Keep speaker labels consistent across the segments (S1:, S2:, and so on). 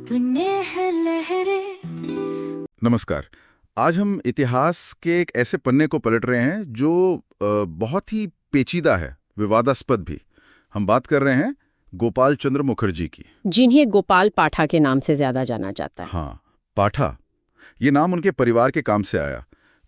S1: अपने हैं लहरे।
S2: नमस्कार। आज हम इतिहास के एक ऐसे पन्ने को पलट रहे हैं जो बहुत ही पेचीदा है, विवादास्पद भी। हम बात कर रहे हैं गोपाल चंद्र मुखर्जी की।
S3: जिन्हें गोपाल पाठा के नाम से ज्यादा जाना जाता है।
S2: हाँ, पाठा। ये नाम उनके परिवार के काम से आया।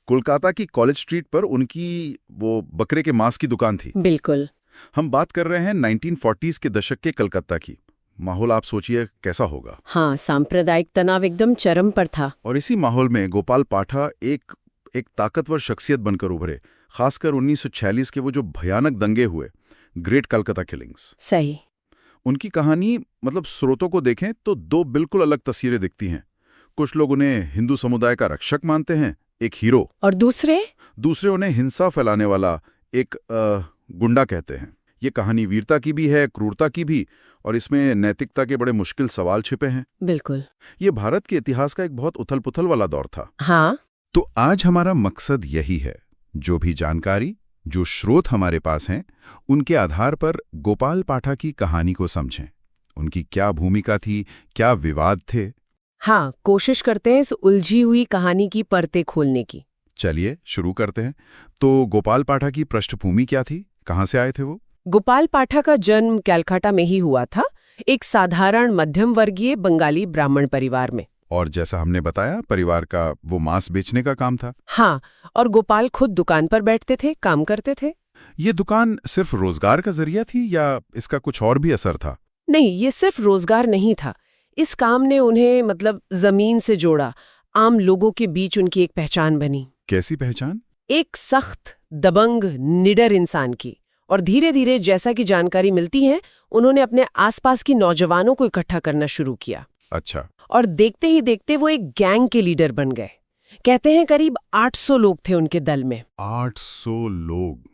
S2: कोलकाता की कॉलेज स्ट्रीट पर उनकी वो बकरे के मांस की दुकान थी।
S3: बिल्कुल।
S2: हम बात कर रहे हैं 1940s के दशक के कलकत्ता की। माहौल आप सोचिए कैसा होगा।
S3: हाँ, सांप्रदायिक तनाव एकदम चरम पर था।
S2: और इसी माहौल में गोपाल पाठा एक ताकतवर शख्सियत बनकर उभरे, खासकर 1946 के वो जो भयानक दंगे हुए, ग्रेट कलकत्ता किलिंग्स।
S3: सही।
S2: उनकी कहानी स्रोतों को देखें तो दो बिल्कुल अलग तस्वीरें दिखती हैं। कुछ लोग उन्हें हिंदू समुदाय का रक्षक मानते हैं, एक हीरो,
S3: और दूसरे
S2: उन्हें हिंसा फैलाने वाला एक गुंडा कहते हैं। ये कहानी वीरता की भी है, क्रूरता की भी, और इसमें नैतिकता के बड़े मुश्किल सवाल छिपे हैं।
S3: बिल्कुल।
S2: ये भारत के इतिहास का एक बहुत उथल-पुथल वाला दौर था।
S3: हाँ।
S2: तो आज हमारा मकसद यही है, जो भी जानकारी, जो स्रोत हमारे पास हैं, उनके आधार पर गोपाल पाठा की कहानी को समझें। उनकी क्या भूमिका थी, क्या विवाद थे।
S3: हाँ, कोशिश करते हैं इस उलझी हुई कहानी की परतें खोलने की।
S2: चलिए शुरू करते हैं। तो गोपाल पाठा की पृष्ठभूमि क्या थी, कहाँ से आए थे वो?
S3: गोपाल पाठा का जन्म कलकत्ता में ही हुआ था, एक साधारण मध्यम वर्गीय बंगाली ब्राह्मण परिवार में।
S2: और जैसा हमने बताया, परिवार का वो मांस बेचने का काम था।
S3: हाँ, और गोपाल खुद दुकान पर बैठते थे, काम करते थे।
S2: ये दुकान सिर्फ रोजगार का जरिया थी या इसका कुछ और भी असर था?
S3: नहीं, ये सिर्फ रोजगार नहीं था। इस काम ने उन्हें जमीन से जोड़ा, आम लोगों के बीच उनकी एक पहचान बनी।
S2: कैसी पहचान?
S3: एक सख्त, दबंग, निडर इंसान की। और धीरे धीरे जैसा कि जानकारी मिलती है, उन्होंने अपने आसपास की नौजवानों को इकट्ठा करना शुरू किया।
S2: अच्छा।
S3: और देखते ही देखते वो एक गैंग के लीडर बन गए। कहते हैं करीब 800 लोग थे उनके दल में।
S2: 800 लोग,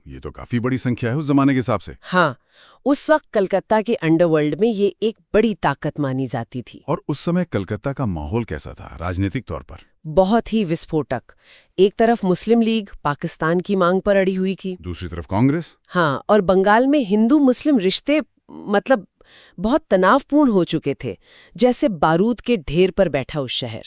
S2: ये तो काफी बड़ी संख्या है उस जमाने के हिसाब से।
S3: हाँ, उस वक्त कलकत्ता के अंडरवर्ल्ड में ये एक बड़ी ताकत मानी जाती थी।
S2: और उस समय कलकत्ता का माहौल कैसा था राजनीतिक तौर पर?
S3: बहुत ही विस्फोटक। एक तरफ मुस्लिम लीग पाकिस्तान की मांग पर अड़ी हुई थी,
S2: दूसरी तरफ कांग्रेस।
S3: हाँ, और बंगाल में हिंदू मुस्लिम रिश्ते बहुत तनावपूर्ण हो चुके थे, जैसे बारूद के ढेर पर बैठा उस शहर।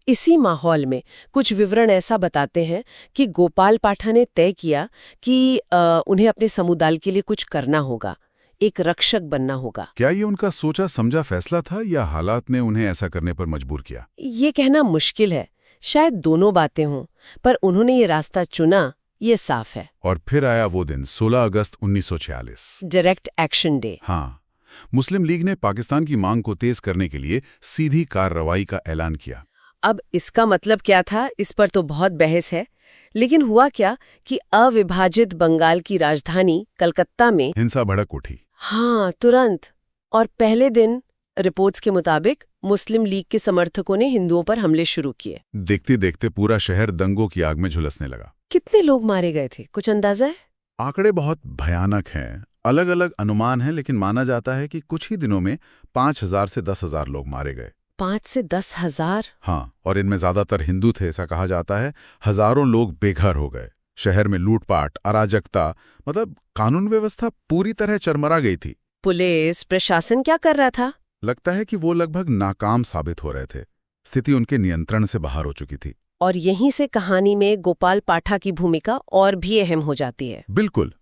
S3: इसी माहौल में कुछ विवरण ऐसा बताते हैं कि गोपाल पाठा ने तय किया कि उन्हें अपने समुदाय के लिए कुछ करना होगा, एक रक्षक बनना होगा।
S2: क्या ये उनका सोचा समझा फैसला था या हालात ने उन्हें ऐसा करने पर मजबूर किया?
S3: ये कहना मुश्किल है, शायद दोनों बातें हों, पर उन्होंने ये रास्ता चुना, ये साफ है।
S2: और फिर आया वो दिन, 16 अगस्त 1946,
S3: डायरेक्ट एक्शन डे।
S2: हाँ, मुस्लिम लीग ने पाकिस्तान की मांग को तेज करने के लिए सीधी कार्रवाई का ऐलान किया।
S3: अब इसका मतलब क्या था, इस पर तो बहुत बहस है, लेकिन हुआ क्या कि अविभाजित बंगाल की राजधानी कलकत्ता में
S2: हिंसा भड़क उठी।
S3: हाँ, तुरंत। और पहले दिन रिपोर्ट्स के मुताबिक मुस्लिम लीग के समर्थकों ने हिंदुओं पर हमले शुरू किए।
S2: देखते देखते पूरा शहर दंगों की आग में झुलसने लगा।
S3: कितने लोग मारे गए थे, कुछ अंदाजा है?
S2: आंकड़े बहुत भयानक हैं, अलग अलग अनुमान हैं, लेकिन माना जाता है कि कुछ ही दिनों में 5000 से 10,000 लोग मारे गए।
S3: 5 से 10,000?
S2: हाँ, और इनमें ज्यादातर हिंदू थे, ऐसा कहा जाता है। हजारों लोग बेघर हो गए। शहर में लूटपाट, अराजकता, कानून व्यवस्था पूरी तरह चरमरा गई थी।
S3: पुलिस प्रशासन क्या कर रहा था?
S2: लगता है कि वो लगभग नाकाम साबित हो रहे थे। स्थिति उनके नियंत्रण से बाहर हो चुकी थी।
S3: और यहीं से कहानी में गोपाल पाठा की भूमिका और भी अहम हो जाती है।
S2: बिल्कुल।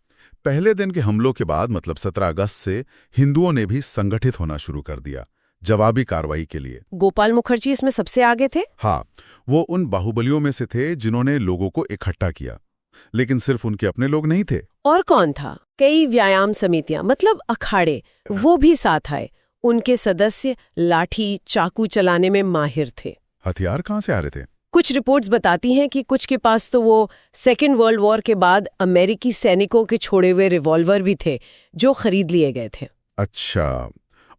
S2: पहले दिन के हमलों के बाद 17 अगस्त से हिंदुओं ने भी संगठित होना शुरू कर दिया, जवाबी कार्रवाई के लिए।
S3: गोपाल मुखर्जी इसमें सबसे आगे थे?
S2: हाँ, वो उन बाहुबलियों में से थे जिन्होंने लोगों को इकट्ठा किया। लेकिन सिर्फ उनके अपने लोग नहीं थे।
S3: और कौन था? कई व्यायाम समितियां, अखाड़े, वो भी साथ आए। उनके सदस्य लाठी चाकू चलाने में माहिर थे।
S2: हथियार कहाँ से आ रहे थे?
S3: कुछ रिपोर्ट्स बताती हैं कि कुछ के पास तो वो सेकेंड वर्ल्ड वॉर के बाद अमेरिकी सैनिकों के छोड़े हुए रिवॉल्वर भी थे, जो खरीद लिए गए थे।
S2: अच्छा,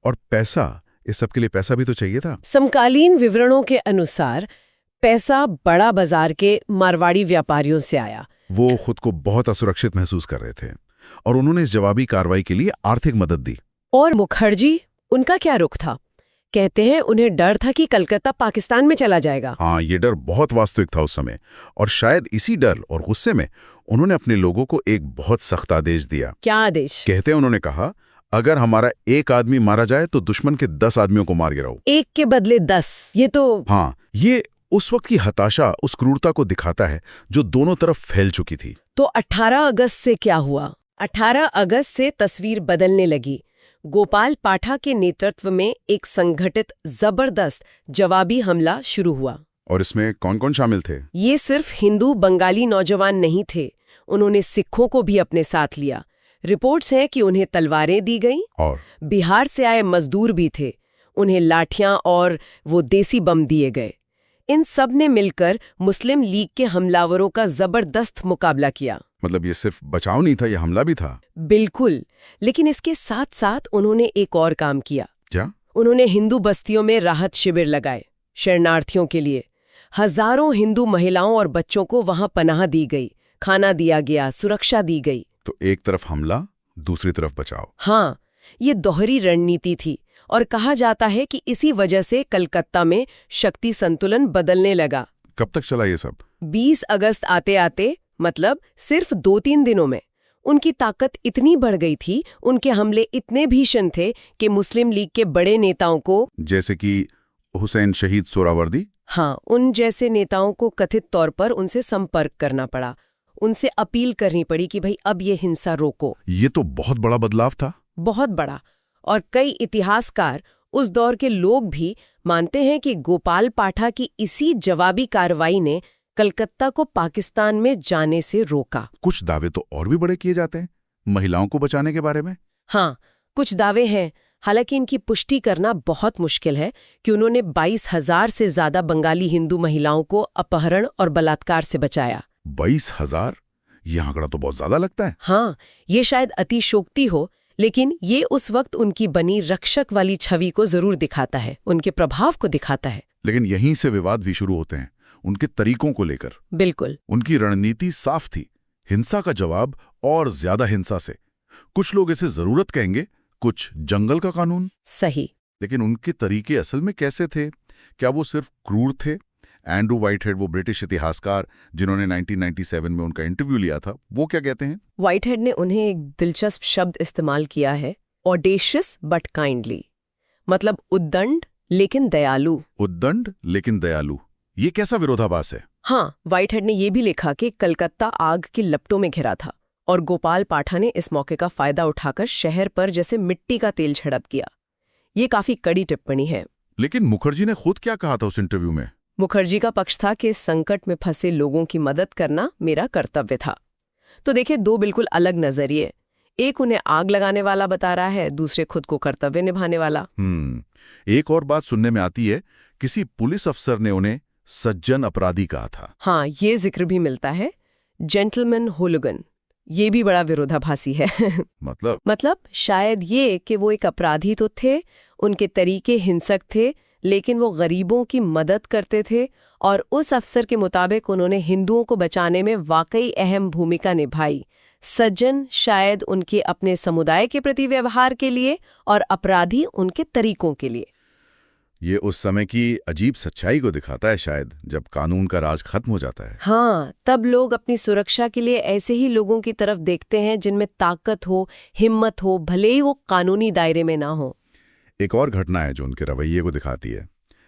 S2: और पैसा? इस सब के लिए पैसा भी तो चाहिए था।
S3: समकालीन विवरणों के अनुसार पैसा बड़ा बाजार के मारवाड़ी व्यापारियों से आया।
S2: वो खुद को बहुत असुरक्षित महसूस कर रहे थे और उन्होंने इस जवाबी कार्रवाई के लिए आर्थिक मदद दी। और
S3: मुखर्जी, उनका क्या रुख था? कहते हैं उन्हें डर था कि कलकत्ता पाकिस्तान में चला जाएगा।
S2: हाँ, ये डर बहुत वास्तविक था उस समय, और शायद इसी डर और गुस्से में उन्होंने अपने लोगों को एक बहुत सख्त आदेश दिया।
S3: क्या आदेश?
S2: कहते हैं उन्होंने कहा, अगर हमारा एक आदमी मारा जाए तो दुश्मन के 10 आदमियों को मार गिराओ।
S3: एक के बदले 10, ये तो।
S2: हाँ, ये उस वक्त की हताशा, उस क्रूरता को दिखाता है जो दोनों तरफ फैल चुकी थी।
S3: तो 18 अगस्त से क्या हुआ? 18 अगस्त से तस्वीर बदलने लगी। गोपाल पाठा के नेतृत्व में एक संगठित जबरदस्त जवाबी हमला शुरू हुआ।
S2: और इसमें कौन कौन शामिल थे?
S3: ये सिर्फ हिंदू बंगाली नौजवान नहीं थे, उन्होंने सिखों को भी अपने साथ लिया। रिपोर्ट्स हैं कि उन्हें तलवारें दी गईं और बिहार से आए मजदूर भी थे, उन्हें लाठियां और वो देसी बम दिए गए। इन सब ने मिलकर मुस्लिम लीग के हमलावरों का जबरदस्त मुकाबला किया।
S2: मतलब ये सिर्फ बचाव नहीं था, ये हमला भी था।
S3: बिल्कुल, लेकिन इसके साथ साथ उन्होंने एक और काम किया।
S2: क्या?
S3: उन्होंने हिंदू बस्तियों में राहत शिविर लगाए शरणार्थियों के लिए। हजारों हिंदू महिलाओं और बच्चों को वहां पनाह दी गई, खाना दिया गया, सुरक्षा दी गई।
S2: तो एक तरफ हमला, दूसरी तरफ बचाव।
S3: हाँ, ये दोहरी रणनीति थी और कहा जाता है कि इसी वजह से कलकत्ता में शक्ति संतुलन बदलने लगा।
S2: कब तक चला ये सब?
S3: 20 अगस्त आते आते, मतलब सिर्फ 2-3 दिनों में उनकी ताकत इतनी बढ़ गई थी, उनके हमले इतने भीषण थे कि मुस्लिम लीग के बड़े नेताओं को,
S2: जैसे कि हुसैन शहीद सोहरावर्दी,
S3: हाँ, उन जैसे नेताओं को कथित तौर पर उनसे संपर्क करना पड़ा, उनसे अपील करनी पड़ी कि भाई अब ये हिंसा रोको।
S2: ये तो बहुत बड़ा बदलाव था।
S3: बहुत बड़ा। और कई इतिहासकार, उस दौर के लोग भी मानते हैं कि गोपाल पाठा की इसी जवाबी कार्रवाई ने कलकत्ता को पाकिस्तान में जाने से रोका।
S2: कुछ दावे तो और भी बड़े किए जाते हैं महिलाओं को बचाने के बारे में।
S3: हाँ, कुछ दावे हैं, हालांकि इनकी पुष्टि करना बहुत मुश्किल है कि उन्होंने 22,000 से ज्यादा बंगाली हिंदू महिलाओं को अपहरण और बलात्कार से बचाया।
S2: 22,000? ये आंकड़ा तो बहुत ज्यादा लगता है।
S3: हाँ, ये शायद अतिशोक्ति हो, लेकिन ये उस वक्त उनकी बनी रक्षक वाली छवि को जरूर दिखाता है, उनके प्रभाव को दिखाता है।
S2: लेकिन यहीं से विवाद भी शुरू होते हैं, उनके तरीकों को लेकर।
S3: बिल्कुल।
S2: उनकी रणनीति साफ थी, हिंसा का जवाब और ज्यादा हिंसा से। कुछ लोग इसे जरूरत कहेंगे, कुछ जंगल का कानून।
S3: सही।
S2: लेकिन उनके तरीके असल में कैसे थे? क्या वो सिर्फ क्रूर थे? एंड्रू व्हाइटहेड, वो ब्रिटिश इतिहासकार जिन्होंने 1997 में उनका इंटरव्यू लिया था, वो क्या कहते हैं?
S3: व्हाइटहेड ने उन्हें एक दिलचस्प शब्द इस्तेमाल किया है, ऑडेशियस बट काइंडली, मतलब उद्दंड लेकिन दयालु।
S2: उद्दंड लेकिन दयालु, ये कैसा विरोधाभास है?
S3: हाँ, व्हाइटहेड ने यह भी लिखा कि कलकत्ता आग की लपटों में घिरा था और गोपाल पाठा ने इस मौके का फायदा उठाकर शहर पर जैसे मिट्टी का तेल छिड़क दिया। ये काफी कड़ी टिप्पणी है।
S2: लेकिन मुखर्जी ने खुद क्या कहा था उस इंटरव्यू में?
S3: मुखर्जी का पक्ष था कि संकट में फंसे लोगों की मदद करना मेरा कर्तव्य था। तो देखिए, दो बिल्कुल अलग नजरिए, एक उन्हें आग लगाने वाला बता रहा है, दूसरे खुद को कर्तव्य निभाने वाला।
S2: एक और बात सुनने में आती है, किसी पुलिस अफसर ने उन्हें सज्जन अपराधी कहा था।
S3: हाँ, ये जिक्र भी मिलता है, जेंटलमैन होलिगन। ये भी बड़ा विरोधाभासी है। मतलब शायद ये कि वो एक अपराधी तो थे, उनके तरीके हिंसक थे, लेकिन वो गरीबों की मदद करते थे और उस अफसर के मुताबिक उन्होंने हिंदुओं को बचाने में वाकई अहम भूमिका निभाई। सज्जन शायद उनके अपने समुदाय के प्रति व्यवहार के लिए और अपराधी उनके तरीकों के लिए।
S2: ये उस समय की अजीब सच्चाई को दिखाता है शायद, जब कानून का राज खत्म हो जाता है।
S3: हाँ, तब लोग अपनी सुरक्षा के लिए ऐसे ही लोगों की तरफ देखते हैं जिनमें ताकत हो, हिम्मत हो, भले ही वो कानूनी दायरे में ना हो।
S2: एक और घटना है जो उनके रवैये को दिखाती है।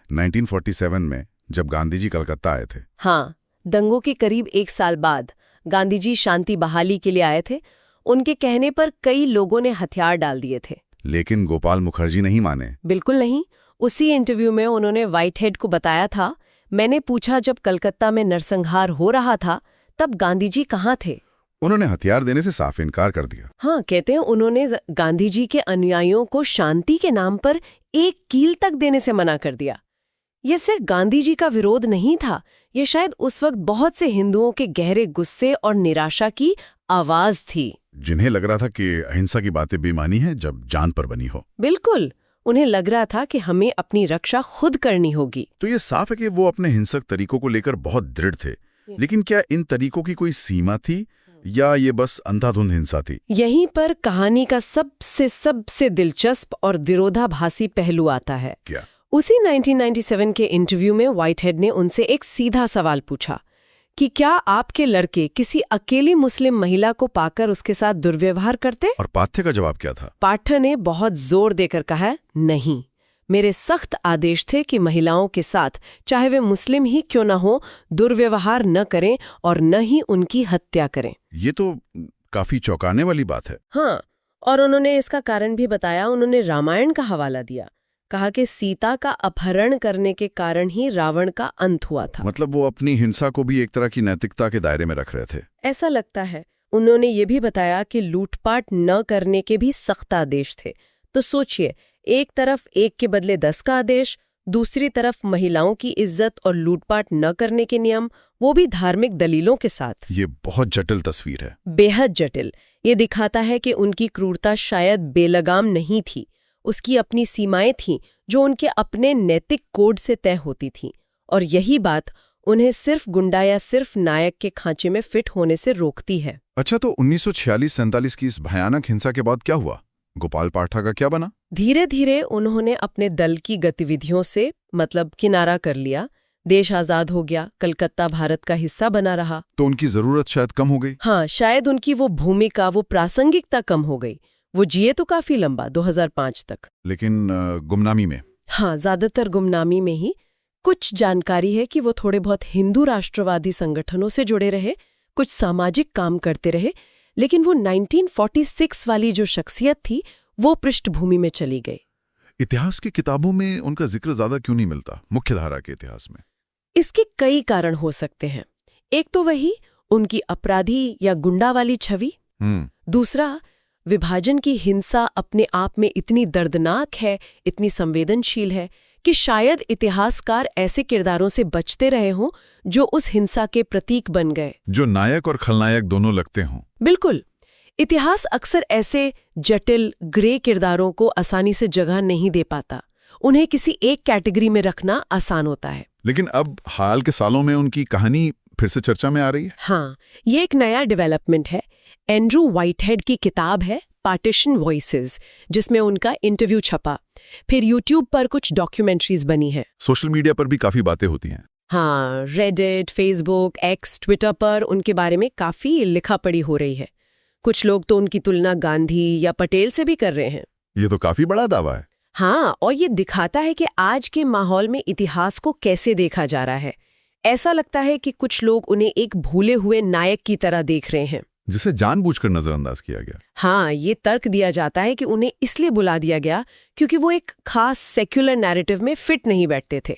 S2: 1947 में जब गांधी जी कलकत्ता आए थे।
S3: हाँ, दंगों के करीब 1 साल बाद गांधी जी शांति बहाली के लिए आए थे। उनके कहने पर कई लोगों ने हथियार डाल दिए थे,
S2: लेकिन गोपाल मुखर्जी नहीं माने।
S3: बिल्कुल नहीं। उसी इंटरव्यू में उन्होंने व्हाइटहेड को बताया था, मैंने पूछा जब कलकत्ता में नरसंहार हो रहा था तब गांधी जी कहाँ थे।
S2: उन्होंने हथियार देने से साफ इनकार कर दिया।
S3: हाँ, कहते हैं उन्होंने गांधी जी के अनुयायियों को शांति के नाम पर एक कील तक देने से मना कर दिया। ये सिर्फ गांधी जी का विरोध नहीं था, ये शायद उस वक्त बहुत से हिंदुओं के गहरे गुस्से और निराशा की आवाज थी,
S2: जिन्हें लग रहा था कि अहिंसा की बातें बेमानी है जब जान पर बनी हो।
S3: बिल्कुल, उन्हें लग रहा था कि हमें अपनी रक्षा खुद करनी होगी।
S2: तो ये साफ है कि वो अपने हिंसक तरीकों को लेकर बहुत दृढ़ थे। लेकिन क्या इन तरीकों की कोई सीमा थी या ये बस अंधाधुंध हिंसा थी?
S3: यहीं पर कहानी का सबसे दिलचस्प और विरोधाभासी पहलू आता है।
S2: क्या?
S3: उसी 1997 के इंटरव्यू में व्हाइटहेड ने उनसे एक सीधा सवाल पूछा कि क्या आपके लड़के किसी अकेली मुस्लिम महिला को पाकर उसके साथ दुर्व्यवहार करते?
S2: और पाठ्य का जवाब क्या था?
S3: पाठ्य ने बहुत जोर देकर कहा, नहीं, मेरे सख्त आदेश थे कि महिलाओं के साथ, चाहे वे मुस्लिम ही क्यों न हो, दुर्व्यवहार न करें और न ही उनकी हत्या करें।
S2: ये तो काफी चौंकाने वाली बात है।
S3: हाँ, और उन्होंने इसका कारण भी बताया। उन्होंने रामायण का हवाला दिया, कहा कि सीता का अपहरण करने के कारण ही रावण का अंत हुआ था।
S2: मतलब वो अपनी हिंसा को भी एक तरह की नैतिकता के दायरे में रख रहे थे।
S3: ऐसा लगता है। उन्होंने ये भी बताया कि लूटपाट न करने के भी सख्त आदेश थे। तो सोचिए, एक तरफ 1 के बदले 10 का आदेश, दूसरी तरफ महिलाओं की इज्जत और लूटपाट न करने के नियम, वो भी धार्मिक दलीलों के साथ।
S2: ये बहुत जटिल तस्वीर है।
S3: बेहद जटिल। ये दिखाता है कि उनकी क्रूरता शायद बेलगाम नहीं थी, उसकी अपनी सीमाएं थीं जो उनके अपने नैतिक कोड से तय होती थीं, और यही बात उन्हें सिर्फ गुंडा या सिर्फ नायक के खांचे में फिट होने से रोकती है।
S2: अच्छा, तो 1946-47 की इस भयानक हिंसा के बाद क्या हुआ? गोपाल पाठक का क्या बना?
S3: धीरे धीरे उन्होंने अपने दल की गतिविधियों से किनारा कर लिया। देश आजाद हो गया, कलकत्ता भारत का हिस्सा बना रहा।
S2: तो उनकी जरूरत शायद कम हो गई।
S3: हाँ, शायद उनकी वो भूमिका, वो प्रासंगिकता कम हो गई। वो जिए तो काफी लंबा, 2005 तक,
S2: लेकिन गुमनामी में।
S3: हाँ, ज्यादातर गुमनामी में ही। कुछ जानकारी है कि वो थोड़े बहुत हिंदू राष्ट्रवादी संगठनों से जुड़े रहे, कुछ सामाजिक काम करते रहे, लेकिन वो 1946 वाली जो शख्सियत थी वो पृष्ठभूमि में चली गई।
S2: इतिहास की किताबों में उनका जिक्र ज्यादा क्यों नहीं मिलता, मुख्यधारा के इतिहास में?
S3: इसके कई कारण हो सकते हैं। एक तो वही उनकी अपराधी या गुंडा वाली छवि। दूसरा, विभाजन की हिंसा अपने आप में इतनी दर्दनाक है, इतनी संवेदनशील है कि शायद इतिहासकार ऐसे किरदारों से बचते रहे हों जो उस हिंसा के प्रतीक बन गए, जो
S2: नायक और खलनायक दोनों लगते हों।
S3: बिल्कुल। इतिहास अक्सर ऐसे जटिल ग्रे किरदारों को आसानी से जगह नहीं दे पाता। उन्हें किसी एक कैटेगरी में रखना आसान होता है।
S2: लेकिन अब हाल के सालों में उनकी कहानी फिर से चर्चा में आ रही है।
S3: हाँ, ये एक नया डेवलपमेंट है। एंड्रू व्हाइटहेड की किताब है पार्टीशन वॉइसेस, जिसमें उनका इंटरव्यू छपा। फिर यूट्यूब पर कुछ डॉक्यूमेंट्रीज बनी है।
S2: सोशल मीडिया पर भी काफी बातें होती हैं।
S3: हाँ, रेडिट, फेसबुक, एक्स, ट्विटर पर उनके बारे में काफी लिखा पढ़ी हो रही है। कुछ लोग तो उनकी तुलना गांधी या पटेल से भी कर रहे हैं।
S2: ये तो काफी बड़ा दावा है।
S3: हाँ, और ये दिखाता है कि आज के माहौल में इतिहास को कैसे देखा जा रहा है। ऐसा लगता है कि कुछ लोग उन्हें एक भूले हुए नायक की तरह देख रहे हैं,
S2: जिसे जानबूझकर नजरअंदाज किया गया।
S3: हाँ, ये तर्क दिया जाता है कि उन्हें इसलिए बुला दिया गया क्योंकि वो एक खास सेक्युलर नैरेटिव में फिट नहीं बैठते थे।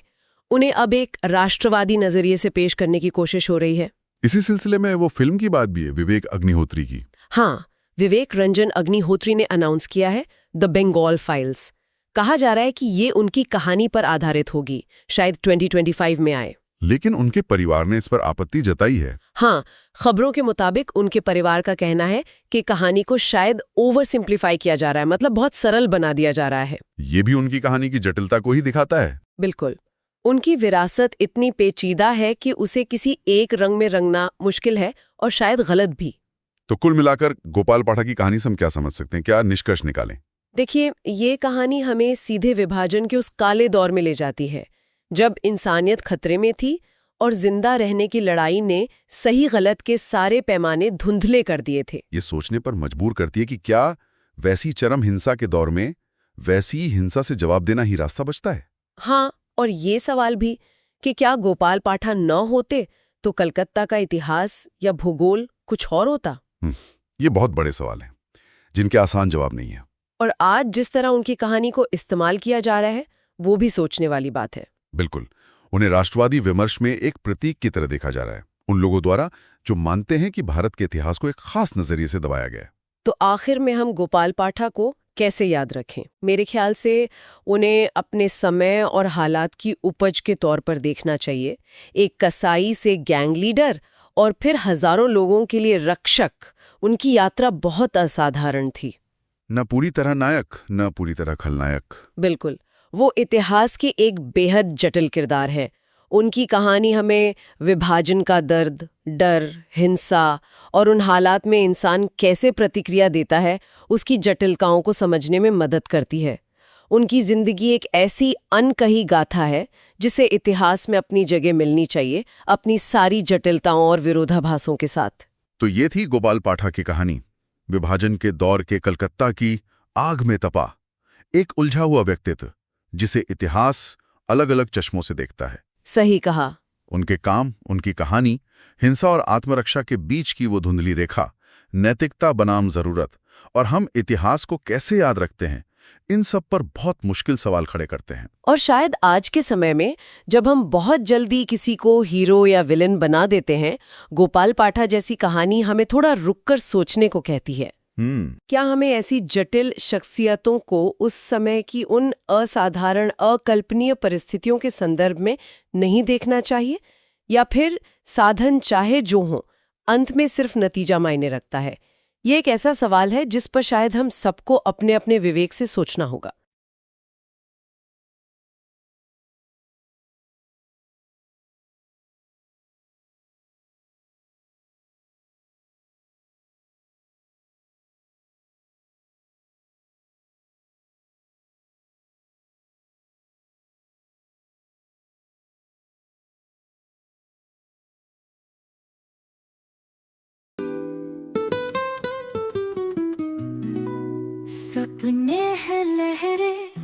S3: उन्हें अब एक राष्ट्रवादी नजरिए से पेश करने की कोशिश हो रही है।
S2: इसी सिलसिले में वो फिल्म की बात भी है, विवेक अग्निहोत्री की।
S3: हाँ, विवेक रंजन अग्निहोत्री ने अनाउंस किया है द बंगाल फाइल्स। कहा जा रहा है कि ये उनकी कहानी पर आधारित होगी, शायद 2025 में आए।
S2: लेकिन उनके परिवार ने इस पर आपत्ति जताई है।
S3: हाँ, खबरों के मुताबिक उनके परिवार का कहना है कि कहानी को शायद ओवर सिंप्लीफाई किया जा रहा है, मतलब बहुत सरल बना दिया जा रहा है।
S2: ये भी उनकी कहानी की जटिलता को ही दिखाता है।
S3: बिल्कुल। उनकी विरासत इतनी पेचीदा है कि उसे किसी एक रंग में रंगना मुश्किल है, और शायद गलत भी।
S2: तो कुल मिलाकर गोपाल पाठक की कहानी से हम क्या समझ सकते हैं, क्या निष्कर्ष निकालें?
S3: देखिए, ये कहानी हमें सीधे विभाजन के उस काले दौर में ले जाती है, जब इंसानियत खतरे में थी और जिंदा रहने की लड़ाई ने सही गलत के सारे पैमाने धुंधले कर दिए थे।
S2: ये सोचने पर मजबूर करती है कि क्या वैसी चरम हिंसा के दौर में वैसी हिंसा से जवाब देना ही रास्ता बचता है?
S3: हाँ, और ये सवाल भी कि क्या गोपाल पाठक न होते तो कलकत्ता का इतिहास या भूगोल कुछ और होता?
S2: ये बहुत बड़े सवाल हैं, जिनके आसान जवाब नहीं है।
S3: और आज जिस तरह उनकी कहानी को इस्तेमाल किया जा रहा है, वो भी सोचने वाली बात है।
S2: बिल्कुल। उन्हें राष्ट्रवादी विमर्श में एक प्रतीक की तरह देखा जा रहा है, उन लोगों द्वारा जो मानते हैं कि भारत के इतिहास को एक खास नजरिए से दबाया गया है।
S3: तो आखिर में हम गोपाल पाठक को कैसे याद रखें? मेरे ख्याल से उन्हें अपने समय और हालात की उपज के तौर पर देखना चाहिए। एक कसाई से गैंग लीडर और फिर हजारों लोगों के लिए रक्षक। उनकी यात्रा बहुत असाधारण थी।
S2: न पूरी तरह नायक, न पूरी तरह खलनायक।
S3: बिल्कुल, वो इतिहास की एक बेहद जटिल किरदार है। उनकी कहानी हमें विभाजन का दर्द, डर, हिंसा और उन हालात में इंसान कैसे प्रतिक्रिया देता है, उसकी जटिलताओं को समझने में मदद करती है। उनकी जिंदगी एक ऐसी अनकही गाथा है जिसे इतिहास में अपनी जगह मिलनी चाहिए, अपनी सारी जटिलताओं और विरोधाभासों के साथ।
S2: तो ये थी गोपाल पाठा की कहानी, विभाजन के दौर के कलकत्ता की आग में तपा एक उलझा हुआ व्यक्तित्व जिसे इतिहास अलग अलग चश्मों से देखता है।
S3: सही कहा।
S2: उनके काम, उनकी कहानी, हिंसा और आत्मरक्षा के बीच की वो धुंधली रेखा, नैतिकता बनाम जरूरत और हम इतिहास को कैसे याद रखते हैं, इन सब पर बहुत मुश्किल सवाल खड़े करते हैं।
S3: और शायद आज के समय में जब हम बहुत जल्दी किसी को हीरो या विलेन बना देते हैं, गोपाल पाठा जैसी कहानी हमें थोड़ा रुककर सोचने को कहती है। क्या हमें ऐसी जटिल शख्सियतों को उस समय की उन असाधारण, अकल्पनीय परिस्थितियों के संदर्भ में नहीं देखना चाहिए, या फिर साधन चाहे जो हो, अंत में सिर्फ नतीजा मायने रखता है? ये एक ऐसा सवाल है जिस पर शायद हम सबको अपने अपने विवेक से सोचना होगा।
S1: सपने